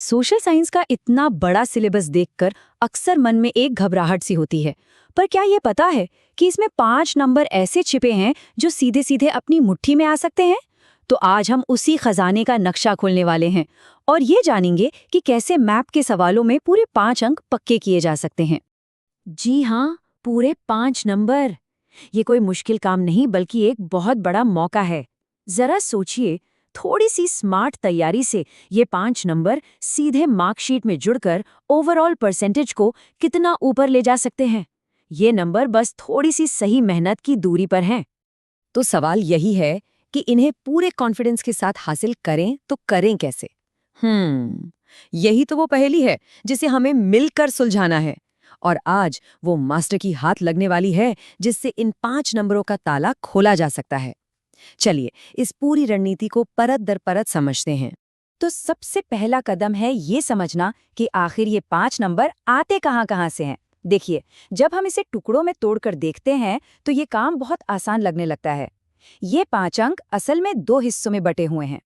Social science का इतना बड़ा सिलेबस देखकर अक्सर मन में एक घबराहट सी होती है। पर क्या ये पता है कि इसमें 5 नंबर ऐसे छिपे हैं जो सीधे सीधे अपनी मुट्ठी में आ सकते हैं? तो आज हम उसी खजाने का नक्शा खोलने वाले हैं और ये जानेंगे कि कैसे मैप के सवालों में पूरे 5 अंक पक्के किए जा सकते हैं। जी हाँ, पूरे 5 नंबर। ये कोई मुश्किल काम नहीं बल्कि एक बहुत बड़ा मौका है। जरा सोचिए, थोड़ी सी स्मार्ट तैयारी से ये 5 नंबर सीधे मार्कशीट में जुड़कर ओवरऑल परसेंटेज को कितना ऊपर ले जा सकते हैं। ये नंबर बस थोड़ी सी सही मेहनत की दूरी पर हैं। तो सवाल यही है कि इन्हें पूरे कॉन्फिडेंस के साथ हासिल करें तो करें कैसे? यही तो वो पहेली है जिसे हमें मिलकर सुलझाना है। और आज वो मास्टर की हाथ लगने वाली है जिससे इन 5 नंबरों का ताला खोला जा सकता है। चलिए इस पूरी रणनीति को परत दर परत समझते हैं। तो सबसे पहला कदम है ये समझना कि आखिर ये 5 नंबर आते कहाँ से हैं। देखिए, जब हम इसे टुकड़ों में तोड़कर देखते हैं तो ये काम बहुत आसान लगने लगता है। ये 5 अंक असल में 2 हिस्सों में बटे हुए हैं।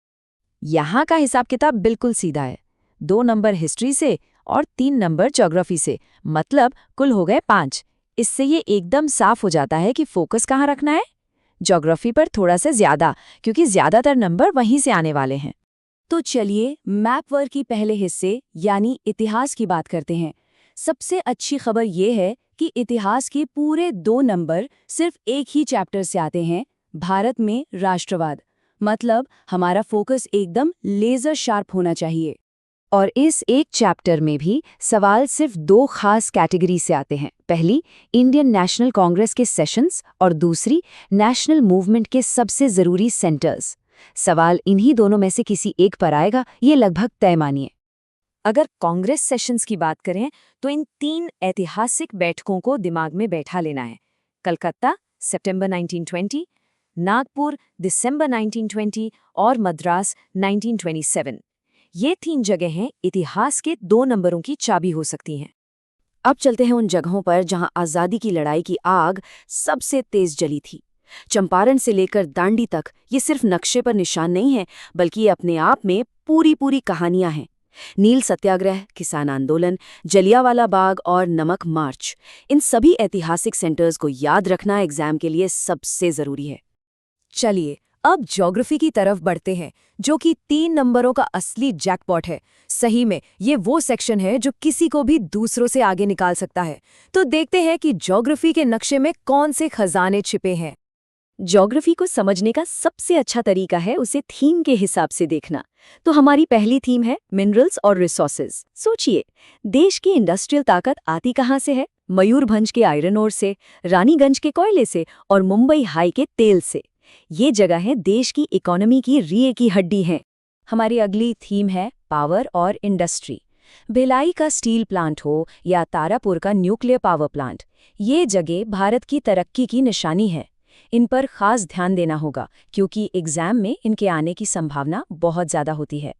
यहाँ का हिसाब किताब बिल्कुल सीधा है। 2 नंबर हिस्ट्री से और 3 नंबर ज्योग्राफी से, मतलब कुल हो गए 5। इससे ये एकदम साफ हो जाता है कि फोकस कहाँ रखना है। ज्योग्राफी पर थोड़ा सा ज्यादा, क्योंकि ज्यादातर नंबर वहीं से आने वाले हैं। तो चलिए मैप वर्क की पहले हिस्से यानी इतिहास की बात करते हैं। सबसे अच्छी खबर ये है कि इतिहास के पूरे 2 नंबर सिर्फ एक ही चैप्टर से आते हैं, भारत में राष्ट्रवाद। मतलब हमारा फोकस एकदम लेजर शार्प होना चाहिए। और इस एक चैप्टर में भी सवाल सिर्फ 2 खास कैटेगरी से आते हैं। पहली, इंडियन नेशनल कांग्रेस के सेशंस और दूसरी, नेशनल मूवमेंट के सबसे जरूरी सेंटर्स। सवाल इन्हीं दोनों में से किसी एक पर आएगा, ये लगभग तय मानिए। अगर कांग्रेस सेशंस की बात करें तो इन 3 ऐतिहासिक बैठकों को दिमाग में बैठा लेना है। कलकत्ता सितंबर 1920, नागपुर दिसंबर 1920 और मद्रास 1927। ये 3 जगहें इतिहास के 2 नंबरों की चाबी हो सकती हैं। अब चलते हैं उन जगहों पर जहां आज़ादी की लड़ाई की आग सबसे तेज जली थी। चंपारण से लेकर दांडी तक ये सिर्फ नक्शे पर निशान नहीं है, बल्कि ये अपने आप में पूरी कहानियां हैं। नील सत्याग्रह, किसान आंदोलन, जलियांवाला बाग और नमक मार्च, इन सभी ऐतिहासिक सेंटर्स को याद रखना एग्जाम के लिए सबसे जरूरी है। चलिए अब ज्योग्राफी की तरफ बढ़ते हैं, जो कि 3 नंबरों का असली जैकपॉट है। सही में ये वो सेक्शन है जो किसी को भी दूसरों से आगे निकाल सकता है। तो देखते हैं कि ज्योग्राफी के नक्शे में कौन से खजाने छिपे हैं। ज्योग्राफी को समझने का सबसे अच्छा तरीका है उसे थीम के हिसाब से देखना। तो हमारी पहली थीम है मिनरल्स और रिसोर्सेज। सोचिए, देश की इंडस्ट्रियल ताकत आती कहाँ से है? मयूरभंज के आयरन ओर से, रानीगंज के कोयले से और मुंबई हाई के तेल से। ये जगह देश की इकोनॉमी की रीढ़ की हड्डी हैं। हमारी अगली थीम है पावर और इंडस्ट्री। भिलाई का स्टील प्लांट हो या तारापुर का न्यूक्लियर पावर प्लांट, ये जगह भारत की तरक्की की निशानी है। इन पर खास ध्यान देना होगा क्योंकि एग्जाम में इनके आने की संभावना बहुत ज्यादा होती है।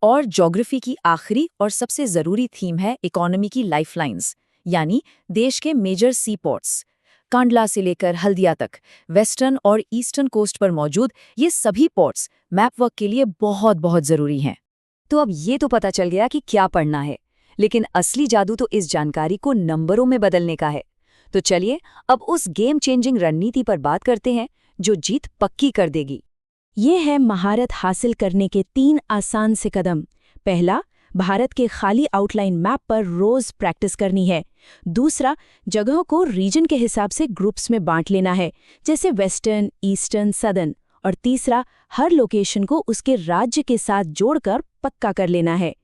और ज्योग्राफी की आखिरी और सबसे जरूरी थीम है इकोनॉमी की लाइफलाइंस, यानी देश के मेजर सी पोर्ट्स। कांडला से लेकर हल्दिया तक वेस्टर्न और ईस्टर्न कोस्ट पर मौजूद ये सभी पोर्ट्स मैप वर्क के लिए बहुत जरूरी हैं। तो अब ये तो पता चल गया कि क्या पढ़ना है, लेकिन असली जादू तो इस जानकारी को नंबरों में बदलने का है। तो चलिए अब उस गेम चेंजिंग रणनीति पर बात करते हैं जो जीत पक्की कर देगी। ये है महारत हासिल करने के 3 आसान से कदम। पहला, भारत के खाली आउटलाइन मैप पर रोज प्रैक्टिस करनी है। दूसरा, जगहों को रीजन के हिसाब से ग्रुप्स में बांट लेना है, जैसे वेस्टर्न, ईस्टर्न, सदर्न। और तीसरा, हर लोकेशन को उसके राज्य के साथ जोड़कर पक्का कर लेना है।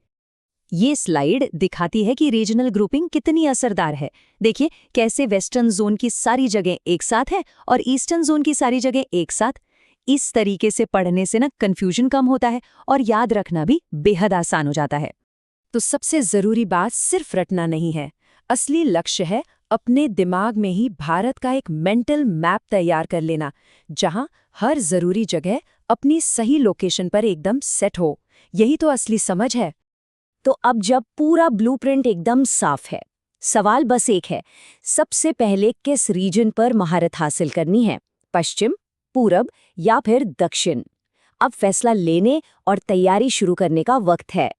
ये स्लाइड दिखाती है कि रीजनल ग्रुपिंग कितनी असरदार है। देखिए कैसे वेस्टर्न जोन की सारी जगह एक साथ है और ईस्टर्न जोन की सारी जगह एक साथ। इस तरीके से पढ़ने से कंफ्यूजन कम होता है और याद रखना भी बेहद आसान हो जाता है। तो सबसे जरूरी बात सिर्फ रटना नहीं है, असली लक्ष्य है अपने दिमाग में ही भारत का एक मेंटल मैप तैयार कर लेना, जहां हर जरूरी जगह अपनी सही लोकेशन पर एकदम सेट हो। यही तो असली समझ है। तो अब जब पूरा ब्लूप्रिंट एकदम साफ है, सवाल बस एक है, सबसे पहले किस रीजन पर महारत हासिल करनी है? पश्चिम, पूरब या फिर दक्षिण? अब फैसला लेने और तैयारी शुरू करने का वक्त है।